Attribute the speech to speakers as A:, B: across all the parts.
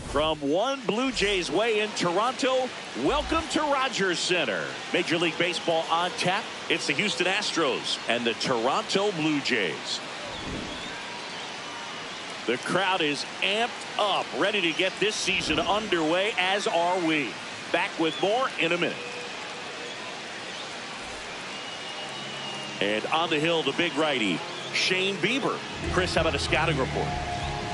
A: From one Blue Jays way in Toronto, welcome to Rogers Center. Major League Baseball on tap. It's the Houston Astros and the Toronto Blue Jays. The crowd is amped up, ready to get this season underway, as are we. Back with more in a minute. And on the hill, the big righty, Shane Bieber. Chris, how about a scouting report?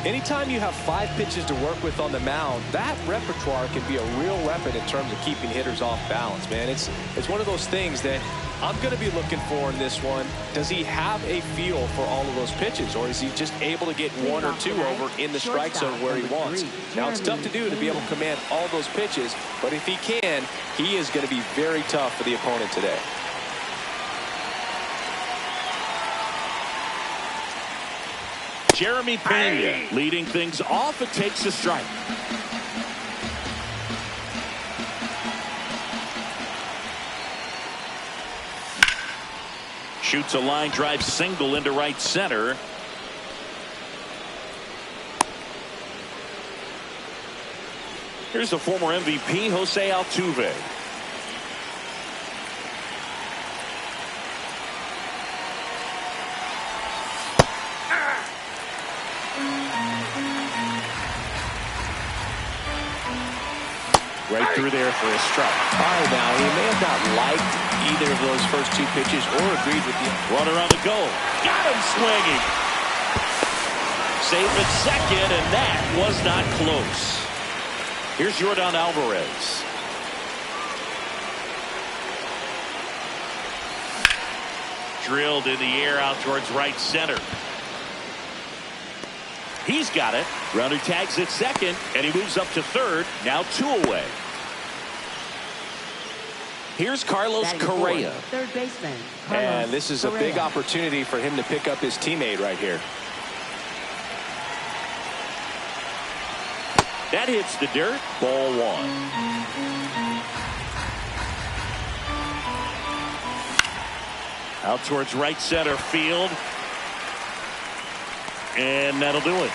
B: Anytime you have 5 pitches to work with on the mound, that repertoire can be a real weapon in terms of keeping hitters off balance, man. It's one of those things that I'm going to be looking for in this one. Does he have a feel for all of those pitches, or is he just able to get 1 or 2 over in the strike zone where he wants? Now, it's tough to do to be able to command all those pitches, but if he can, he is going to be very tough for the opponent today.
A: Jeremy Pena leading things off. It takes a strike. Shoots a line drive single into right center. Here's the former MVP, Jose Altuve. Right through there for a strike.
B: All right, now, he may have not liked either of those first 2 pitches or agreed with the
A: runner on the goal. Got him swinging. Safe at second, and that was not close. Here's Yordan Alvarez. Drilled in the air out towards right center. He's got it. Runner tags at second, and he moves up to third. Now 2 away. Here's Carlos Correa.
C: Third baseman.
B: And this is a big opportunity for him to pick up his teammate right here.
A: That hits the dirt. Ball 1. Out towards right center field. And that'll do it.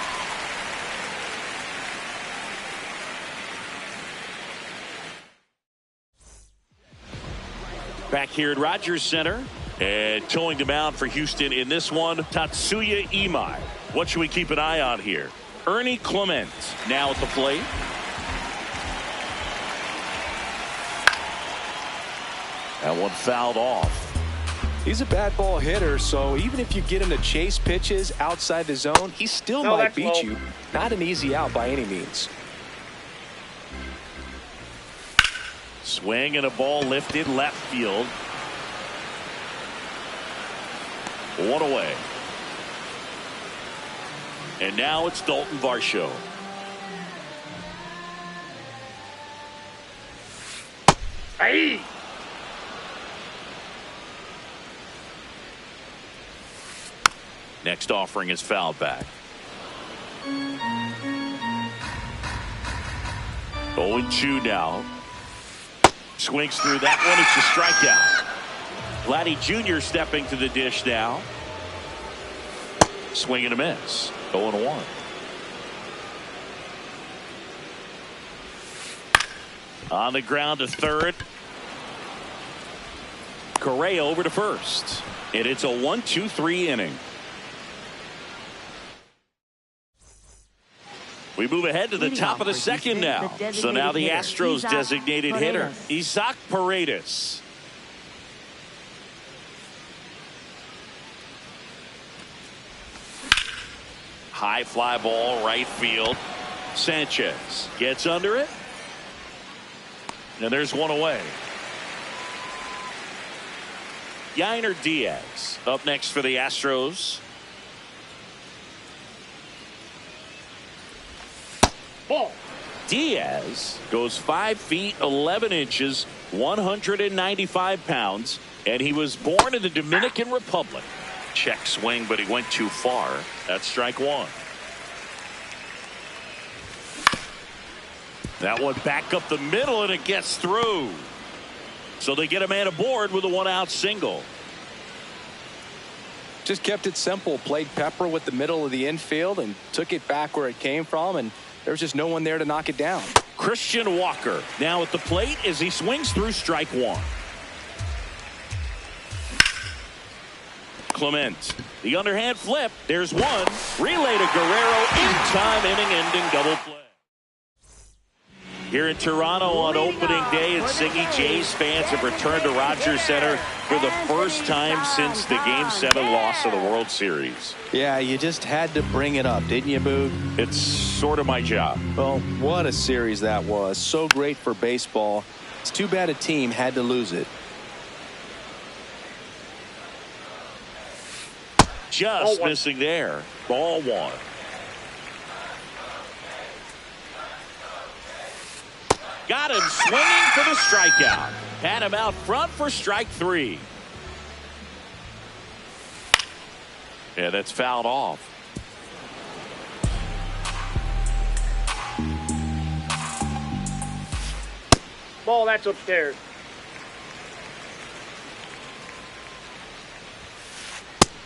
A: Back here at Rogers Center, and towing the mound for Houston in this one, Tatsuya Imai. What should we keep an eye on here? Ernie Clement now at the plate. That one fouled off.
B: He's a bad ball hitter, so even if you get him to chase pitches outside the zone, he still might beat you. Not an easy out by any means.
A: Swing and a ball lifted left field. 1 away. And now it's Dalton Varsho. Hey! Next offering is fouled back. 0-2 now. Swings through that one. It's a strikeout. Vladdy Jr. stepping to the dish now. Swing and a miss. 0-1. On the ground to third. Correa over to first. And it's a 1-2-3 inning. We move ahead to the top of the second now. So now the Astros designated hitter, Isaac Paredes. High fly ball right field. Sanchez gets under it. And there's 1 away. Yainer Diaz up next for the Astros. Ball. Diaz goes 5 feet 11 inches, 195 pounds, and he was born in the Dominican Republic. Check swing, but he went too far. That's strike 1. That one back up the middle, and it gets through. So they get a man aboard with a 1-out single.
B: Just kept it simple. Played pepper with the middle of the infield and took it back where it came from. And There's just no one there to knock it down.
A: Christian Walker now at the plate as he swings through strike one. Clement, the underhand flip. There's one. Relay to Guerrero in time, inning-ending double play. Here in Toronto on opening day, and Siggy Jays fans have returned to Rogers Center for the first time since the Game 7 loss of the World Series.
B: Yeah, you just had to bring it up, didn't you, Boog?
A: It's sort of my job.
B: Well, what a series that was. So great for baseball. It's too bad a team had to lose it.
A: Just missing there. Ball one. Got him swinging for the strikeout. Had him out front for strike three. Yeah, that's fouled off.
C: Ball, that's upstairs.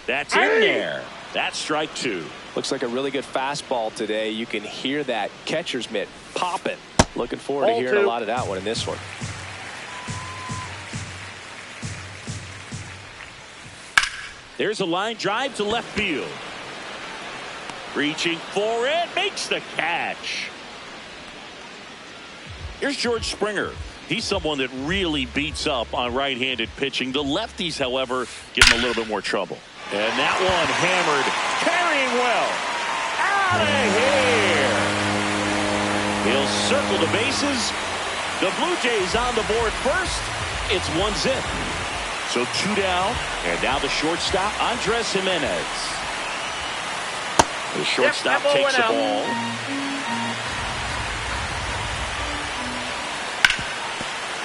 A: That's in there. That's strike two.
B: Looks like a really good fastball today. You can hear that catcher's mitt popping. Looking forward to hearing a lot of that one in this one.
A: There's a line drive to left field. Reaching for it. Makes the catch. Here's George Springer. He's someone that really beats up on right-handed pitching. The lefties, however, give him a little bit more trouble. And that one hammered. Carrying well. Out of here. He'll circle the bases. The Blue Jays on the board first. It's 1-0. So 2 down. And now the shortstop, Andres Gimenez. The shortstop takes the ball.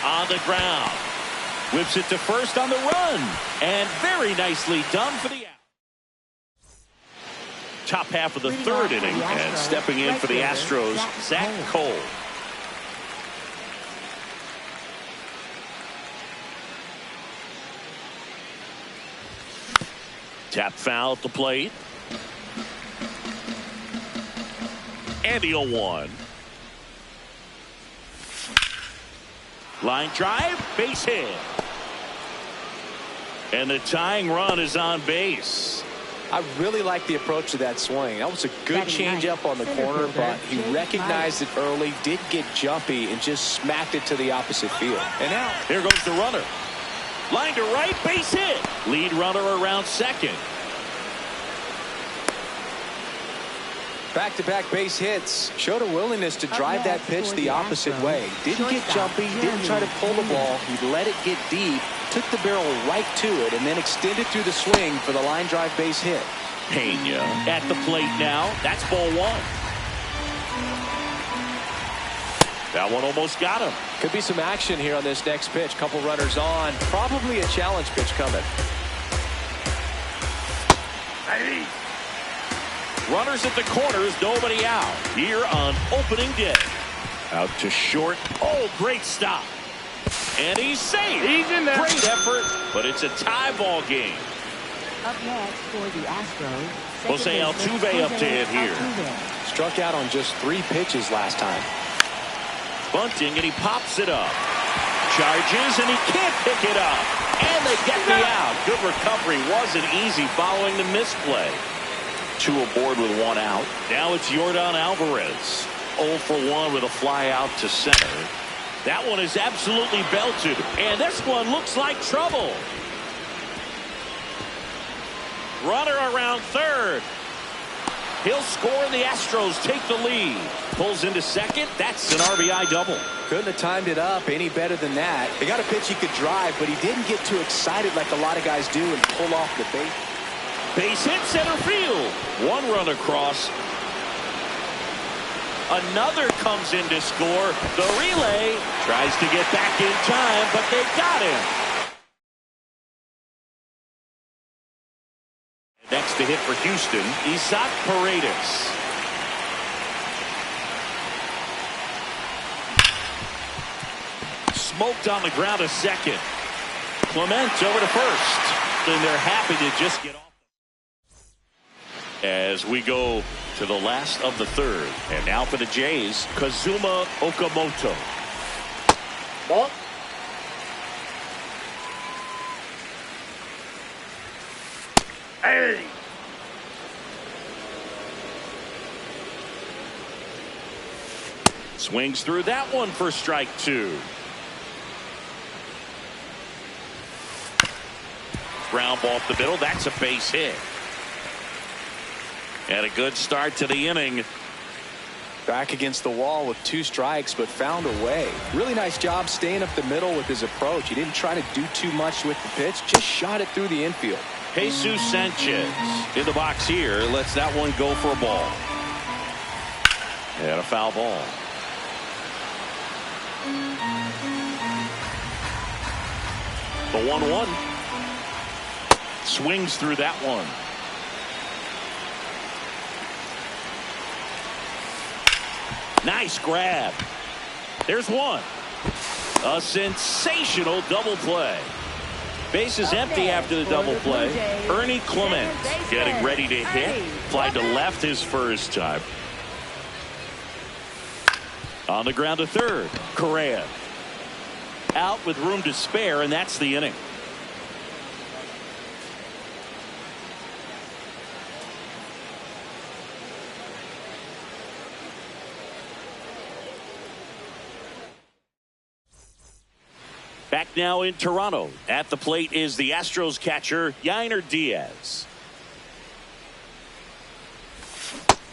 A: On the ground. Whips it to first on the run. And very nicely done for the out. Top half of the third inning, and stepping in for the Astros, Zach Cole. Tap foul at the plate. And the 0-1. Line drive, base hit. And the tying run is on base.
B: I really like the approach to that swing. That was a good changeup on the corner, but he recognized it early, did get jumpy, and just smacked it to the opposite field. And now,
A: here goes the runner. Line to right, base hit. Lead runner around second.
B: Back-to-back base hits. Showed a willingness to drive that pitch the opposite way. Didn't get jumpy, didn't try to pull the ball. He let it get deep, took the barrel right to it, and then extended through the swing for the line drive base hit.
A: Pena at the plate now. That's ball one. That one almost got him.
B: Could be some action here on this next pitch. Couple runners on. Probably a challenge pitch coming.
A: Hey. Runners at the corners, nobody out. Here on opening day. Out to short. Oh, great stop. And he's safe.
C: He's in there.
A: Great effort, but it's a tie ball game.
D: Up next for the Astros,
A: Jose Altuve up to hit here.
B: Struck out on just 3 pitches last time.
A: Bunting, and he pops it up. Charges, and he can't pick it up. And they get the out. Good recovery. Wasn't easy following the misplay. 2 aboard with 1 out. Now it's Yordan Alvarez. 0 for 1 with a fly out to center. That one is absolutely belted. And this one looks like trouble. Runner around third. He'll score and the Astros take the lead. Pulls into second. That's an RBI double.
B: Couldn't have timed it up any better than that. They got a pitch he could drive, but he didn't get too excited like a lot of guys do and pull off the base.
A: Base hit center field. 1 run across. Another comes in to score. The relay tries to get back in time, but they got him. Next to hit for Houston, Isaac Paredes. Smoked on the ground a second. Clement over to first. And they're happy to just get off. as we go to the last of the third. And now for the Jays, Kazuma Okamoto.
C: Ball. Hey.
A: Swings through that one for strike two. Ground ball up the middle. That's a base hit. And a good start to the inning.
B: Back against the wall with 2 strikes, but found a way. Really nice job staying up the middle with his approach. He didn't try to do too much with the pitch, just shot it through the infield.
A: Jesus Sanchez in the box here. Lets that one go for a ball. And a foul ball. The 1-1. Swings through that one. Nice grab. There's one. A sensational double play. Bases empty after the double play. Ernie Clement getting ready to hit. Fly to left his first time. On the ground to third. Correa out with room to spare, and that's the inning. Back now in Toronto. At the plate is the Astros catcher, Yainer Diaz.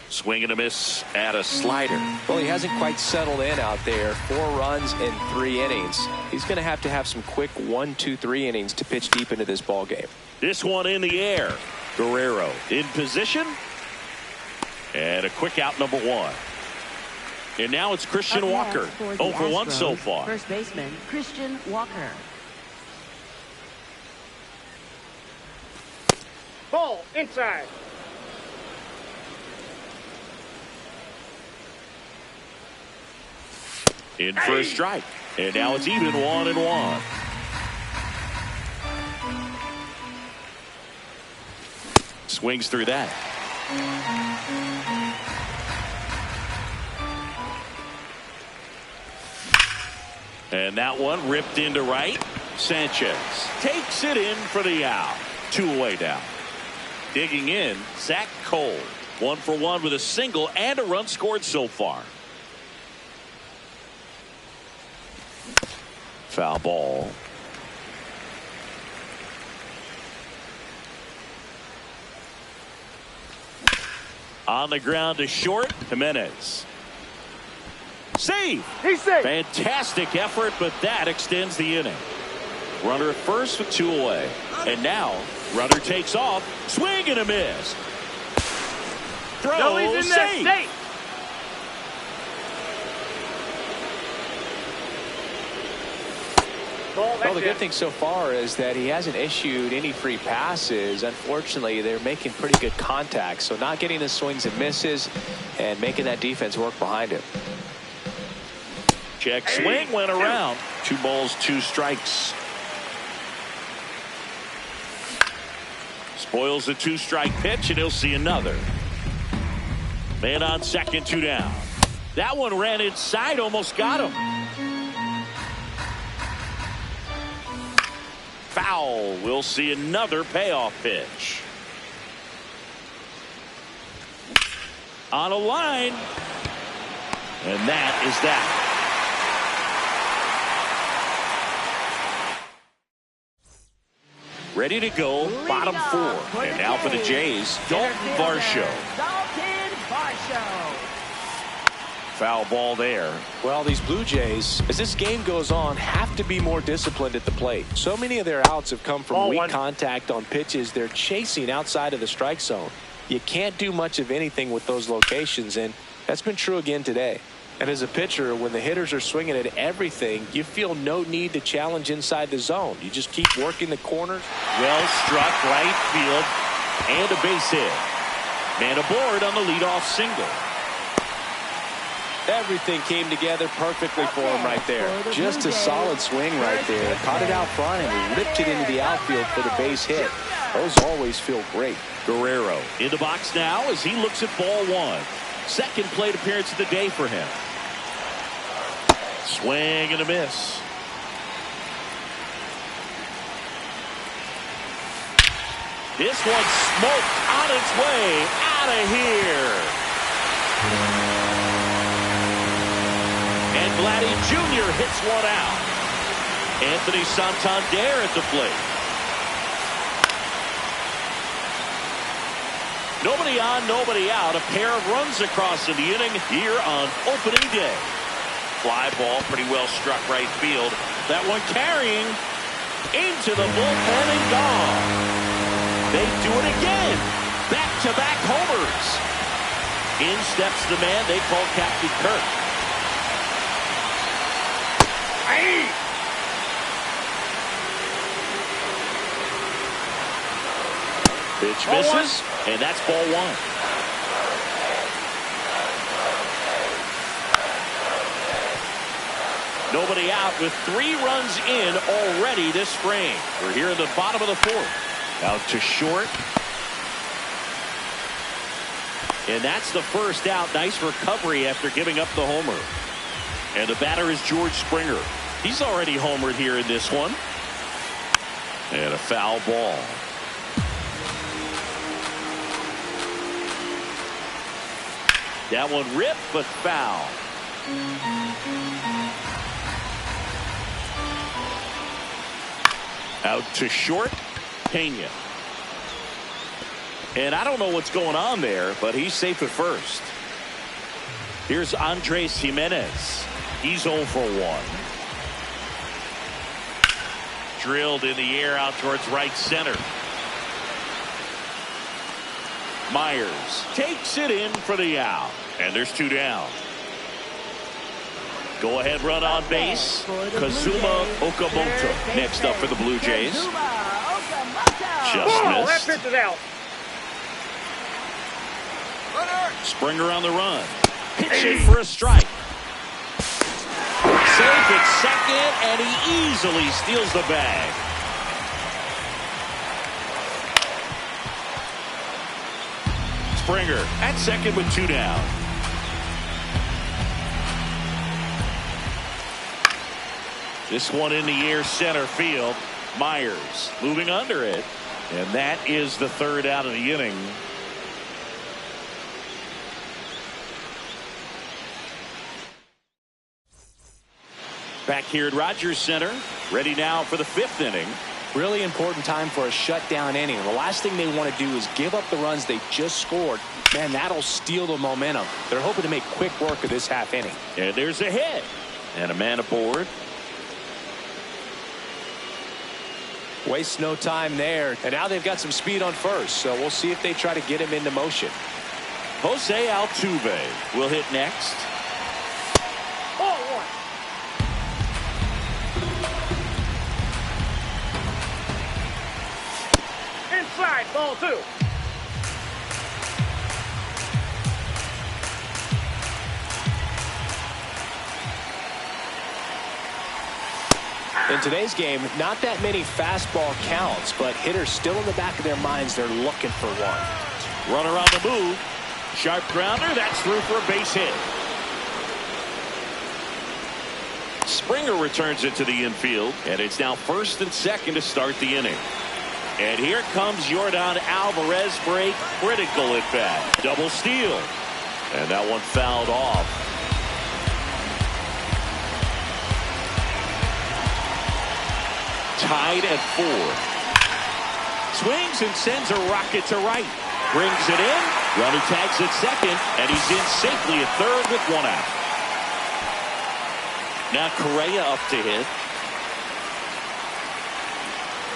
A: Swing and a miss at a slider.
B: Well, he hasn't quite settled in out there. 4 runs in 3 innings. He's going to have some quick 1, 2, 3 innings to pitch deep into this ball game.
A: This one in the air. Guerrero in position. And a quick out, number 1. And now it's Christian Walker. 0 for 1 so far.
D: First baseman Christian Walker.
C: Ball inside.
A: In for a strike. And now it's even 1-1. Swings through that. And that one ripped into right. Sanchez takes it in for the out. 2 away down. Digging in, Zach Cole. 1 for 1 with a single and a run scored so far. Foul ball. On the ground to short. Jimenez. Save.
C: He's safe.
A: Fantastic effort, but that extends the inning. Runner at first with 2 away. And now, runner takes off. Swing and a miss. Throw.
C: No, he's in there.
A: Safe.
C: Safe.
B: Well, the good thing so far is that he hasn't issued any free passes. Unfortunately, they're making pretty good contact. So not getting the swings and misses and making that defense work behind him.
A: Check swing went around. 2 balls, 2 strikes. Spoils the 2-strike pitch, and he'll see another. Man on second, 2 down. That one ran inside, almost got him. Foul. We'll see another payoff pitch. On a line. And that is that. Ready to go, bottom 4. And now for the Jays, Dalton Varsho.
D: Dalton Varsho.
A: Foul ball there.
B: Well, these Blue Jays, as this game goes on, have to be more disciplined at the plate. So many of their outs have come from weak contact on pitches they're chasing outside of the strike zone. You can't do much of anything with those locations, and that's been true again today. And as a pitcher, when the hitters are swinging at everything, you feel no need to challenge inside the zone. You just keep working the corners.
A: Well struck right field and a base hit. Man aboard on the leadoff single.
B: Everything came together perfectly for him right there. Just a solid swing right there. Caught it out front and ripped it into the outfield for the base hit. Those always feel great.
A: Guerrero in the box now as he looks at ball one. Second plate appearance of the day for him. Swing and a miss. This one smoked on its way out of here. And Vladdy Jr. hits one out. Anthony Santander at the plate. Nobody on, nobody out. A pair of runs across in the inning here on opening day. Fly ball pretty well struck right field. That one carrying into the bullpen and gone. They do it again. Back-to-back homers. In steps the man they call Captain Kirk.
C: Hey!
A: Pitch misses, and that's ball one. Nobody out with 3 runs in already this frame. We're here in the bottom of the fourth. Out to short. And that's the first out. Nice recovery after giving up the homer. And the batter is George Springer. He's already homered here in this one. And a foul ball. That one ripped, but foul. Out to short. Pena. And I don't know what's going on there, but he's safe at first. Here's Andres Gimenez. He's 0 for 1. Drilled in the air out towards right center. Myers takes it in for the out. And there's 2 down. Go ahead run on base. Kazuma Okamoto next up for the Blue Jays. Just
C: Ball, that
A: missed.
C: pitch is out.
A: Springer on the run. Pitching for a strike. Safe at second, and he easily steals the bag. Springer at second with 2 down. This one in the air center field. Myers moving under it. And that is the 3rd out of the inning. Back here at Rogers Center. Ready now for the 5th inning.
B: Really important time for a shutdown inning. The last thing they want to do is give up the runs they just scored. Man, that'll steal the momentum. They're hoping to make quick work of this half inning.
A: And there's a hit. And a man aboard.
B: Waste no time there. And now they've got some speed on first. So we'll see if they try to get him into motion.
A: Jose Altuve will hit next.
C: Ball 1. Inside, ball 2.
B: In today's game, not that many fastball counts, but hitters still in the back of their minds, they're looking for one.
A: Runner on the move. Sharp grounder. That's through for a base hit. Springer returns it to the infield, and it's now 1st and 2nd to start the inning. And here comes Yordan Alvarez for a critical at bat. Double steal. And that one fouled off. Tied at 4. Swings and sends a rocket to right. Brings it in. Runner tags at second, and he's in safely at 3rd with 1 out. Now Correa up to hit.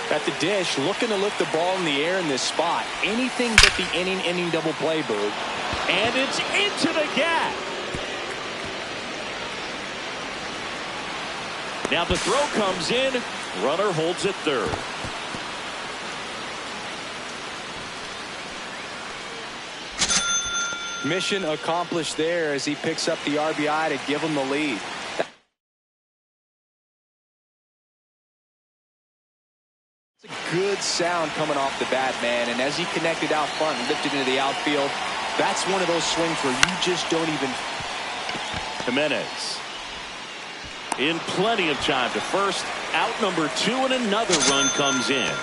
B: At the dish, looking to lift the ball in the air in this spot. Anything but the inning double play, Boog.
A: And it's into the gap. Now the throw comes in. Runner holds at 3rd.
B: Mission accomplished there as he picks up the RBI to give him the lead. It's a good sound coming off the bat, man. And as he connected out front and lifted into the outfield, that's one of those swings where you just don't even.
A: Jimenez in plenty of time to first, out number 2, and another run comes in.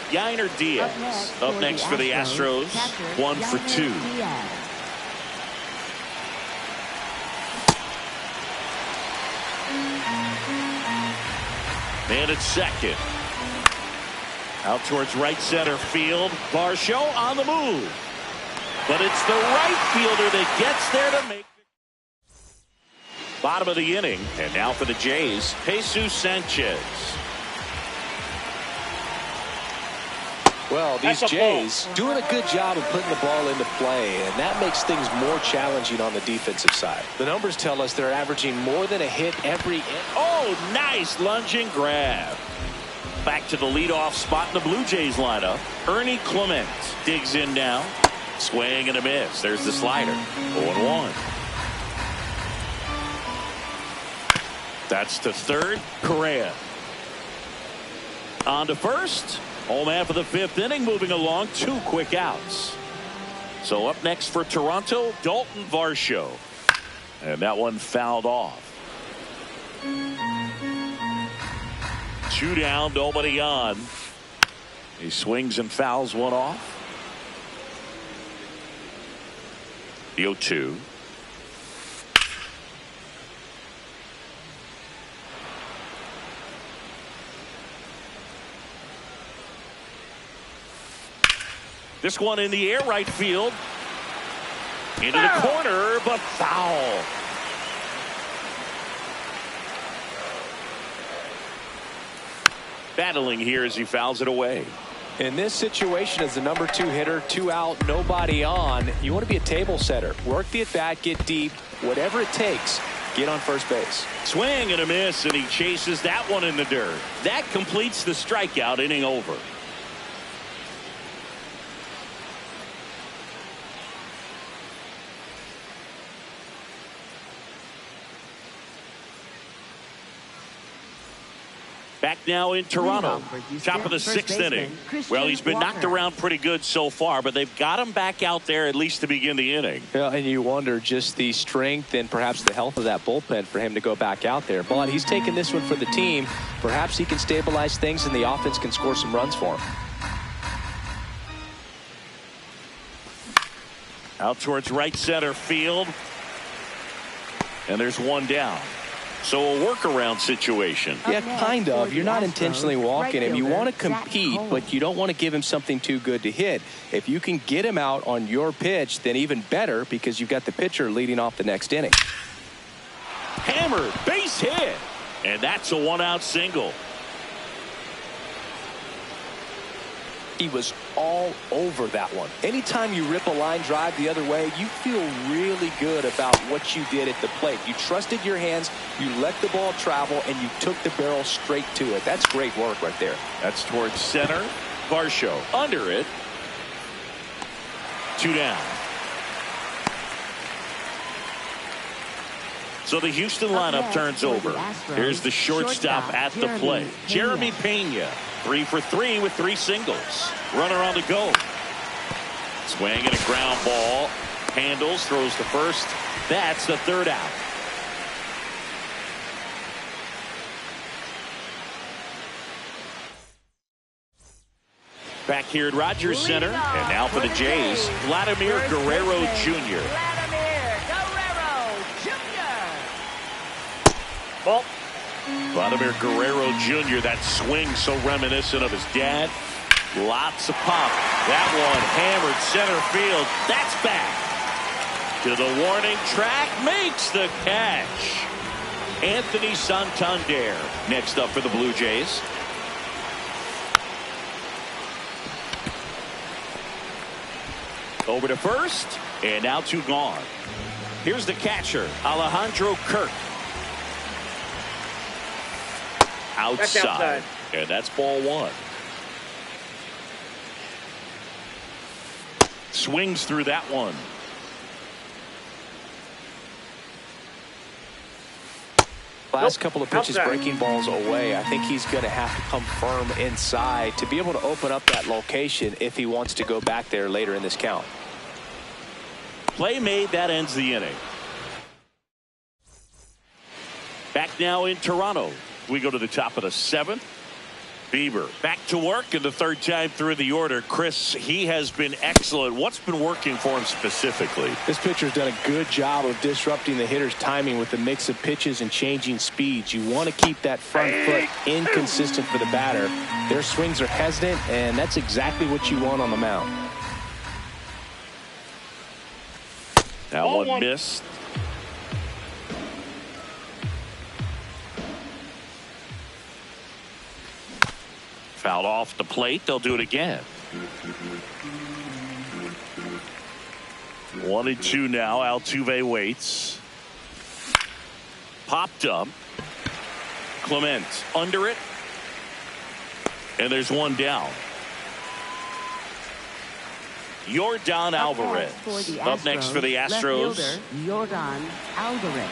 A: Yainer Diaz up next for the Astros. 1 for 2. And it's second. Out towards right center field. Varsho on the move. But it's the right fielder that gets there to make. Bottom of the inning. And now for the Jays, Jesus Sanchez.
B: Well, these Jays doing a good job of putting the ball into play, and that makes things more challenging on the defensive side. The numbers tell us they're averaging more than a hit every inning.
A: Oh, nice lunging grab. Back to the leadoff spot in the Blue Jays lineup. Ernie Clement digs in now. Swing and a miss. There's the slider. 0-1. That's to third. Correa. On to first. Home half of the 5th inning, moving along. 2 quick outs. So up next for Toronto, Dalton Varsho. And that one fouled off. 2 down, nobody on. He swings and fouls one off. The 0-2. This one in the air, right field. Into the corner, but foul. Battling here as he fouls it away.
B: In this situation, as the number 2 hitter, 2 out, nobody on, you want to be a table setter. Work the at-bat, get deep, whatever it takes, get on first base.
A: Swing and a miss, and he chases that one in the dirt. That completes the strikeout, inning over. Back now in Toronto. Top of the 6th inning. Well, he's been knocked around pretty good so far, but they've got him back out there at least to begin the inning.
B: Yeah, and you wonder just the strength and perhaps the health of that bullpen for him to go back out there. But he's taking this one for the team. Perhaps he can stabilize things and the offense can score some runs for him.
A: Out towards right center field. And there's one down. So a workaround situation.
B: Yeah, kind of. You're not intentionally walking him. You want to compete, but you don't want to give him something too good to hit. If you can get him out on your pitch, then even better, because you've got the pitcher leading off the next inning.
A: Hammered, base hit. And that's a 1-out single.
B: He was all over that one. Anytime you rip a line drive the other way, you feel really good about what you did at the plate. You trusted your hands, you let the ball travel, and you took the barrel straight to it. That's great work right there.
A: That's towards center. Varsho under it. 2 down. So the Houston lineup turns over. Here's the shortstop at the plate. Jeremy Pena. 3 for 3 with 3 singles. Runner on the go. Swing and a ground ball. Handles, throws to first. That's the 3rd out. Back here at Rogers Center. And now for the Jays, Vladimir Guerrero Jr.
D: Vladimir Guerrero Jr.
C: Ball.
A: Vladimir Guerrero Jr., that swing so reminiscent of his dad. Lots of pop. That one hammered center field. That's back to the warning track. Makes the catch. Anthony Santander next up for the Blue Jays. Over to first, and now 2 gone. Here's the catcher, Alejandro Kirk. Outside. And that's ball 1. Swings through that one.
B: Last couple of pitches
C: Outside.
B: breaking balls away. I think he's going to have to come firm inside to be able to open up that location if he wants to go back there later in this count.
A: Play made. That ends the inning. Back now in Toronto. We go to the top of the 7th. Bieber back to work in the 3rd time through the order. Chris, he has been excellent. What's been working for him specifically?
B: This pitcher's done a good job of disrupting the hitter's timing with the mix of pitches and changing speeds. You want to keep that front foot inconsistent for the batter. Their swings are hesitant, and that's exactly what you want on the mound.
A: That one missed. Fouled off the plate. They'll do it again. 1-2 now. Altuve waits. Popped up. Clement under it. And there's one down. Yordan Alvarez up next for the Astros.
D: Left fielder, Yordan Alvarez.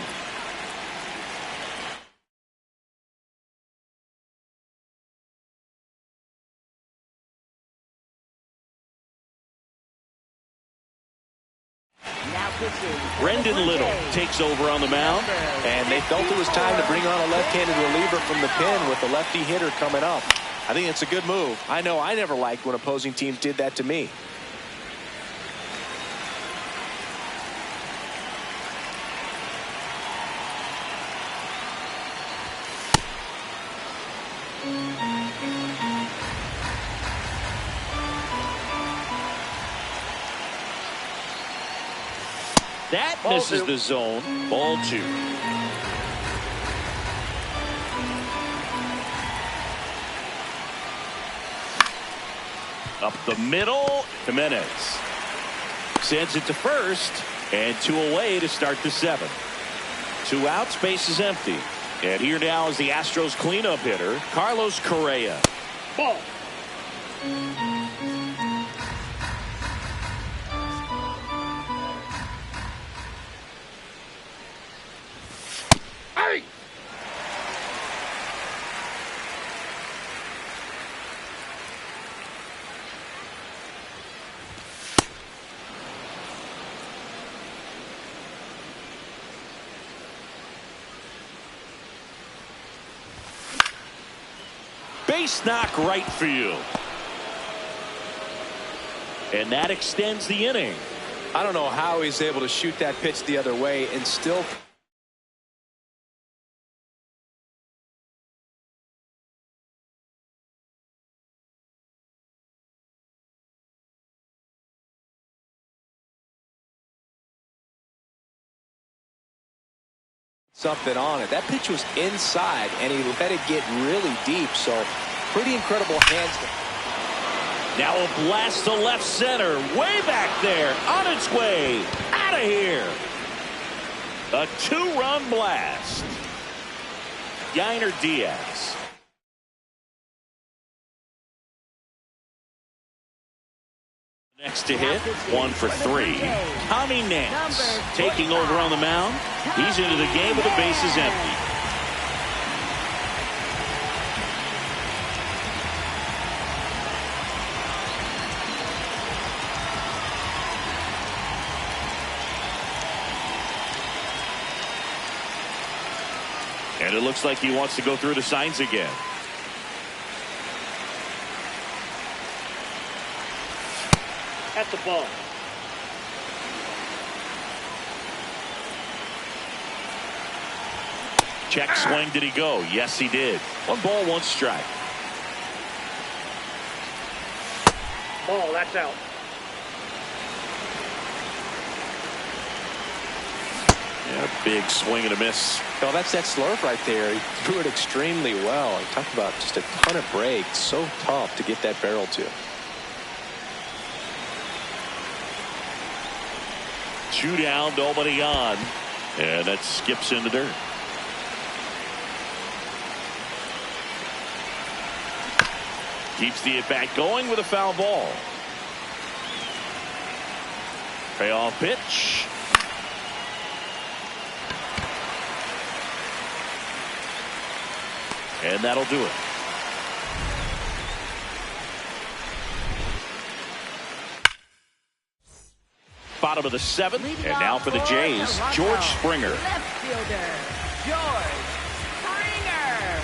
A: Brendan Little takes over on the mound.
B: And they felt it was time to bring on a left-handed reliever from the pen with the lefty hitter coming up. I think it's a good move. I know I never liked when opposing teams did that to me.
A: That misses the zone. Ball 2. Up the middle. Jimenez sends it to first, and 2 away to start the 7th. 2 outs, base is empty. And here now is the Astros cleanup hitter, Carlos Correa.
C: Ball.
A: Base knock right field. And that extends the inning.
B: I don't know how he's able to shoot that pitch the other way and still something on it. That pitch was inside and he let it get really deep, so pretty incredible hands.
A: Now a blast to left center, way back there, on its way, out of here. A 2-run blast. Yainer Diaz. Next to hit, 1 for 3. Tommy Nance taking over on the mound. He's into the game with the bases empty. And it looks like he wants to go through the signs again.
C: At the ball.
A: Check swing. Did he go? Yes, he did. 1 ball, 1 strike.
C: Ball, that's out.
A: Yeah, big swing and a miss.
B: Oh, that's that slurve right there. He threw it extremely well. He talked about just a ton of breaks. So tough to get that barrel to.
A: 2 down, nobody on. And that skips in the dirt. Keeps the at-bat going with a foul ball. Payoff pitch. And that'll do it. Bottom of the seventh, and now for the Jays, George Springer.
D: Left fielder, George Springer.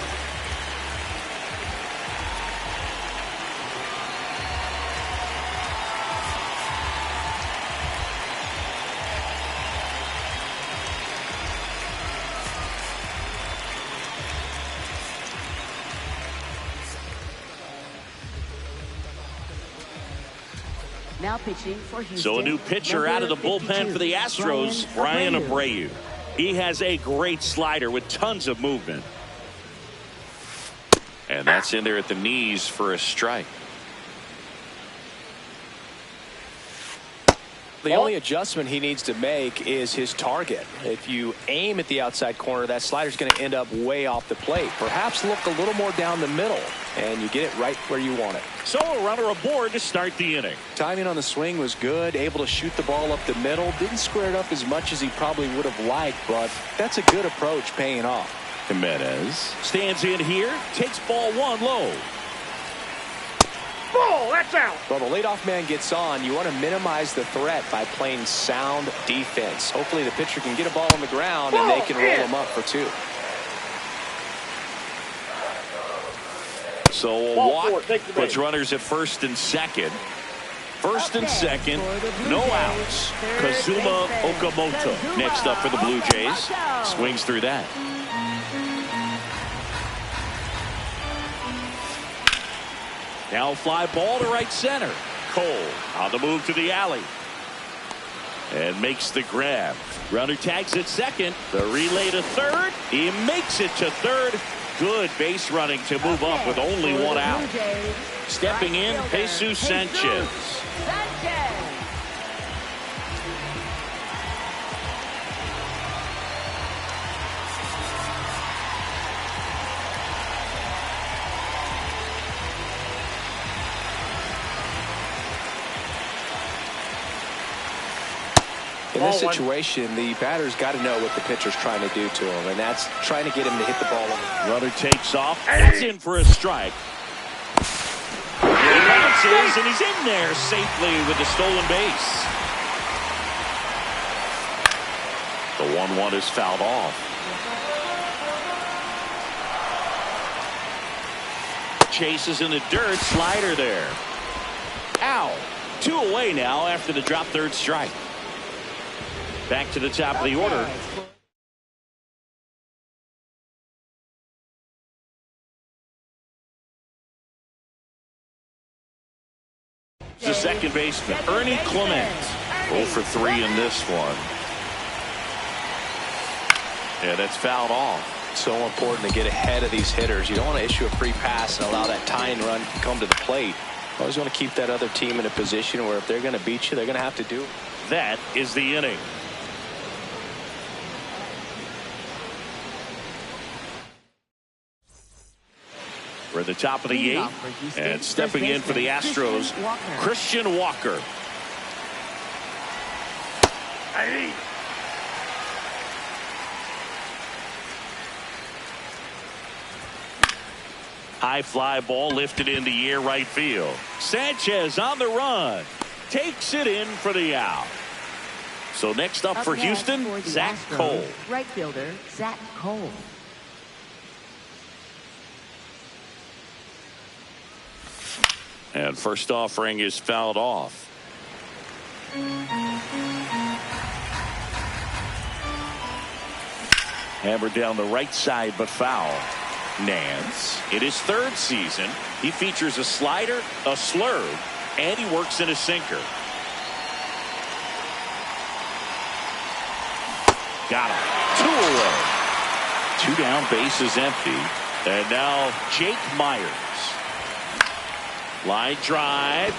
D: Now pitching for Houston.
A: So a new pitcher out of the bullpen for the Astros, Brian Abreu. He has a great slider with tons of movement. And that's in there at the knees for a strike.
B: The only adjustment he needs to make is his target. If you aim at the outside corner, that slider's going to end up way off the plate. Perhaps look a little more down the middle, and you get it right where you want it.
A: So a runner aboard to start the inning.
B: Timing on the swing was good, able to shoot the ball up the middle. Didn't square it up as much as he probably would have liked, but that's a good approach paying off.
A: Jimenez stands in here, takes ball one low.
C: Ball, that's out.
B: Well, the leadoff man gets on. You want to minimize the threat by playing sound defense. Hopefully the pitcher can get a ball on the ground and they can roll him up for two.
A: So a walk puts runners at first and second. First and second, no outs. Kazuma Okamoto next up for the Blue Jays. Swings through that. Now fly ball to right center. Cole on the move to the alley. And makes the grab. Runner tags at second. The relay to third. He makes it to third. Good base running to move up with only one out. Stepping in, Jesus Sanchez.
B: In this situation, the batter's got to know what the pitcher's trying to do to him, and that's trying to get him to hit the ball.
A: Runner takes off. That's in for a strike. He bounces, and he's in there safely with the stolen base. The 1-1 is fouled off. Chases in the dirt. Slider there. Ow. 2 away now after the drop third strike. Back to the top of the order. The second baseman, Ernie Clement. 0 for 3 in this one. Yeah, that's fouled off.
B: So important to get ahead of these hitters. You don't want to issue a free pass and allow that tying run to come to the plate. You always want to keep that other team in a position where if they're going to beat you, they're going to have to do it.
A: That is the inning. We're at the top of the 8th, and stepping in for the Astros, Christian Walker. High fly ball lifted in the air right field. Sanchez on the run. Takes it in for the out. So next up for Houston, Zach Cole.
D: Right fielder, Zach Cole.
A: And first offering is fouled off. Hammered down the right side, but foul. Nance, in his 3rd season, he features a slider, a slurve, and he works in a sinker. Got him. 2 away. 2 down, bases empty. And now Jake Myers. Line drive.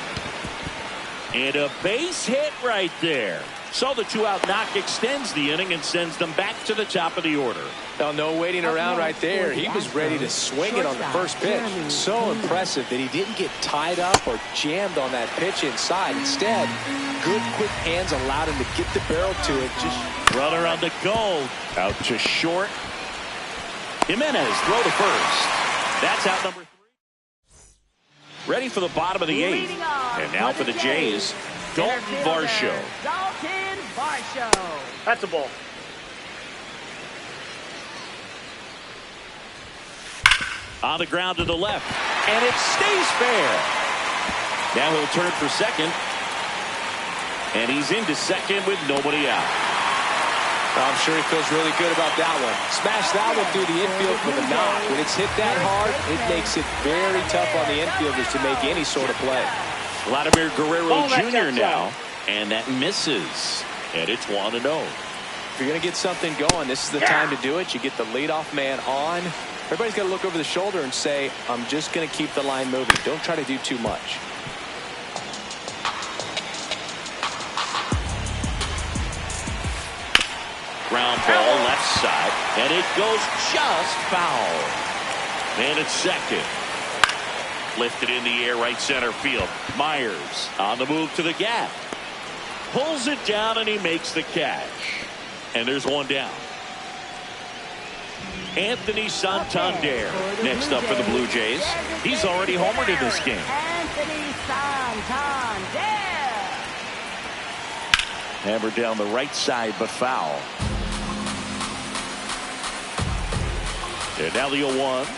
A: And a base hit right there. So the 2-out knock extends the inning and sends them back to the top of the order.
B: Now, no waiting around right there. He was ready to swing it on the first pitch. So impressive that he didn't get tied up or jammed on that pitch inside. Instead, good quick hands allowed him to get the barrel to it. Just
A: runner on the go. Out to short. Jimenez throw to first. That's out number 3. Ready for the bottom of the 8th. And now for the Jays, Dalton Varsho.
D: Dalton Varsho.
C: That's a ball.
A: On the ground to the left. And it stays fair. Now he'll turn for second. And he's into second with nobody out.
B: I'm sure he feels really good about that one. Smash that one through the infield for the knock. When it's hit that hard, it makes it very tough on the infielders to make any sort of play.
A: Vladimir Guerrero Jr. now. And that misses. And it's 1-0.
B: If you're going to get something going, this is the time to do it. You get the leadoff man on. Everybody's got to look over the shoulder and say, I'm just going to keep the line moving. Don't try to do too much.
A: Ground ball left side. And it goes just foul. And it's second. Lifted in the air right center field. Myers on the move to the gap. Pulls it down and he makes the catch. And there's one down. Anthony Santander next up for the Blue Jays. He's already homered in this game.
D: Anthony Santander.
A: Hammered down the right side, but foul. And now the 0-1.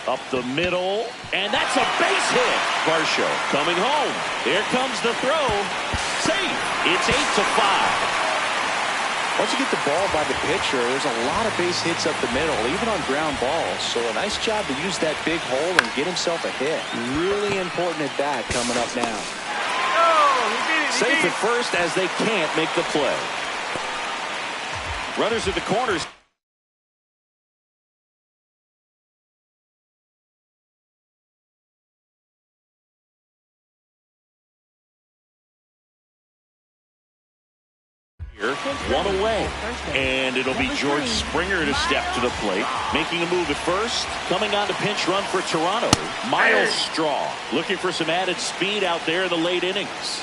A: Up the middle. And that's a base hit. Varsho coming home. Here comes the throw. Safe. It's 8-5.
B: Once you get the ball by the pitcher, there's a lot of base hits up the middle, even on ground balls. So a nice job to use that big hole and get himself a hit. Really important at bat coming up now.
A: Safe at first as they can't make the play. Runners at the corners. One away. And it'll be George Springer to step to the plate. Making a move at first. Coming on to pinch run for Toronto. Miles Straw. Looking for some added speed out there in the late innings.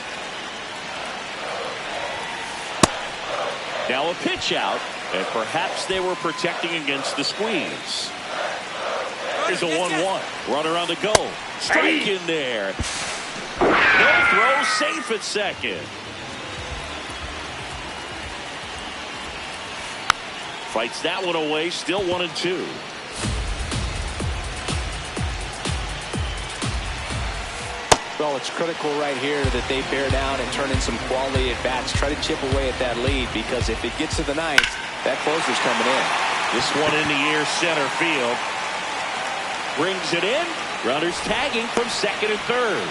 A: Now a pitch out. And perhaps they were protecting against the squeeze. Here's a 1-1. Runner on the go. Strike in there. No throw. Safe at second. Fights that one away. Still 1-2.
B: Well, it's critical right here that they bear down and turn in some quality at bats. Try to chip away at that lead, because if it gets to the ninth, that closer's coming in.
A: This one in the air, center field. Brings it in. Runners tagging from second and third.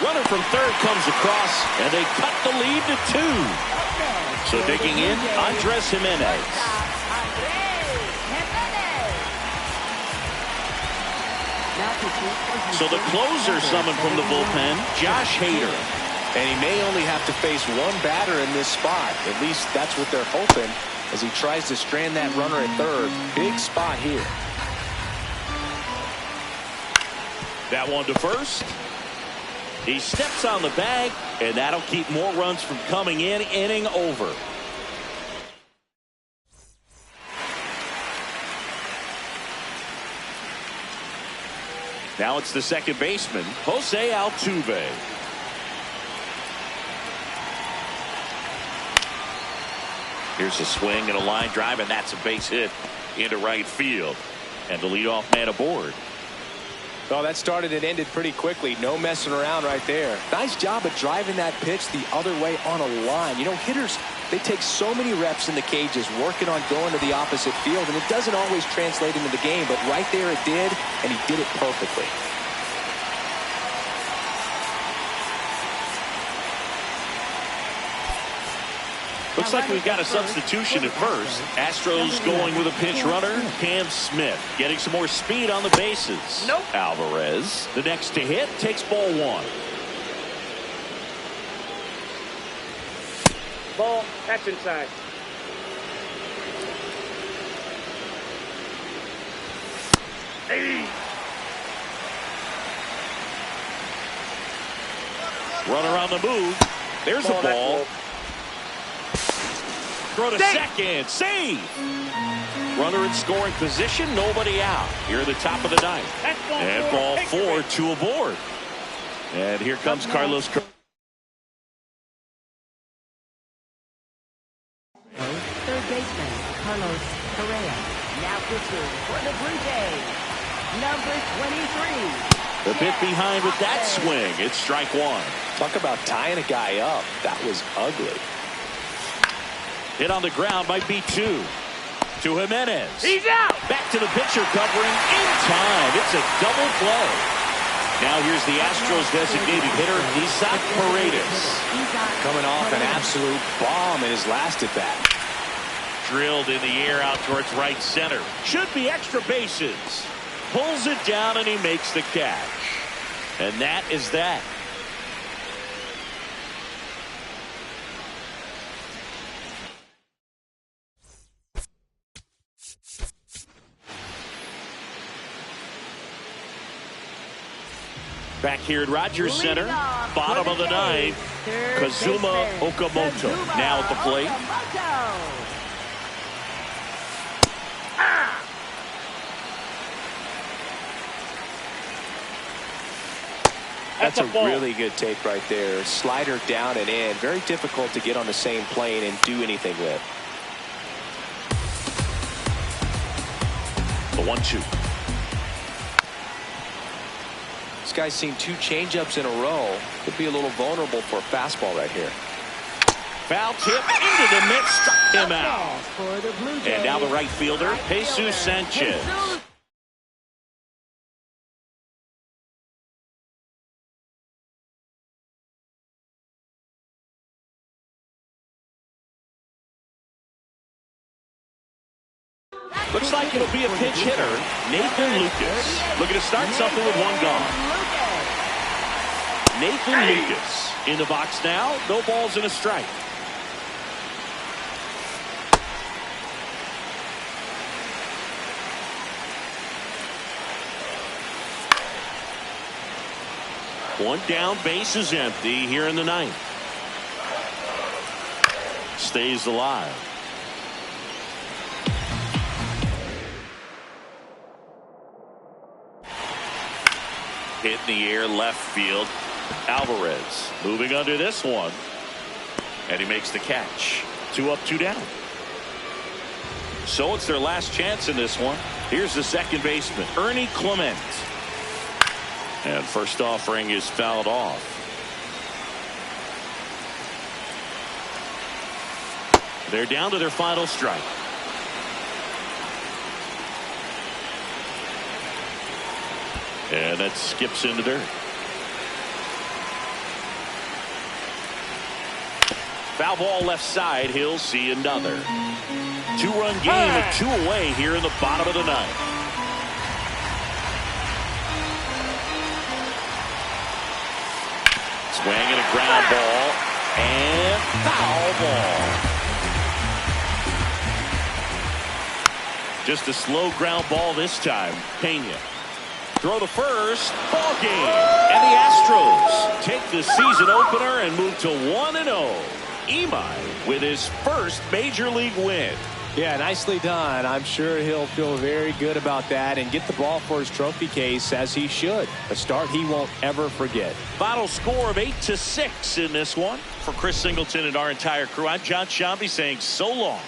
A: Runner from third comes across, and they cut the lead to 2. So digging in, Andres Jimenez. So the closer summoned from the bullpen, Josh Hader.
B: And he may only have to face one batter in this spot. At least that's what they're hoping, as he tries to strand that runner at third. Big spot here.
A: That one to first. He steps on the bag, and that'll keep more runs from coming in. Inning over. Now it's the second baseman, Jose Altuve. Here's a swing and a line drive, and that's a base hit into right field. And the leadoff man aboard.
B: Well, that started and ended pretty quickly. No messing around right there. Nice job of driving that pitch the other way on a line. You know, hitters, they take so many reps in the cages working on going to the opposite field, and it doesn't always translate into the game, but right there it did, and he did it perfectly.
A: Looks like we've got a substitution at first. Astros going with a pinch runner. Cam Smith getting some more speed on the bases. Alvarez, the next to hit, takes ball 1.
C: Ball. That's inside.
A: Runner on the move. There's a ball. Throw to second. Save. Runner in scoring position. Nobody out. Here at the top of the ninth. And ball 4, 2 aboard. And here comes Carlos.
D: Third baseman, Carlos Correa. Now pitching for the Blue Jays, number 23.
A: A bit behind with that swing. It's strike one.
B: Talk about tying a guy up. That was ugly.
A: Hit on the ground might be 2. To Jimenez.
C: He's out.
A: Back to the pitcher covering in time. It's a double play. Now here's the Astros designated hitter, Isaac Paredes.
B: Coming off an absolute bomb in his last at bat.
A: Drilled in the air out towards right center. Should be extra bases. Pulls it down and he makes the catch. And that is that. Back here at Rogers Center, bottom of the ninth, Kazuma Okamoto now at the plate.
B: That's a really good take right there. Slider down and in. Very difficult to get on the same plane and do anything with.
A: The 1-2.
B: This guy's seen 2 changeups in a row. Could be a little vulnerable for a fastball right here.
A: Foul tip into the mix, struck him out. And now the right fielder, Jesus Sanchez. Looks like it'll be a pinch hitter, Nathan Lucas. Looking to start something with 1 gone. Nathan Lucas in the box now. No balls and a strike. One down, base is empty here in the ninth. Stays alive. Hit in the air left field. Alvarez moving under this one. And he makes the catch. 2 up, 2 down. So it's their last chance in this one. Here's the second baseman, Ernie Clement. And first offering is fouled off. They're down to their final strike. And that skips into dirt. Foul ball left side. He'll see another. 2-run game with 2 away here in the bottom of the ninth. Swing and a ground ball. And foul ball. Just a slow ground ball this time. Pena. Throw to first. Ball game. And the Astros take the season opener and move to 1-0. Imai with his first major league win.
B: Yeah, nicely done. I'm sure he'll feel very good about that and get the ball for his trophy case, as he should. A start he won't ever forget.
A: Final score of 8-6 in this one. For Chris Singleton and our entire crew, I'm John Shambi saying so long.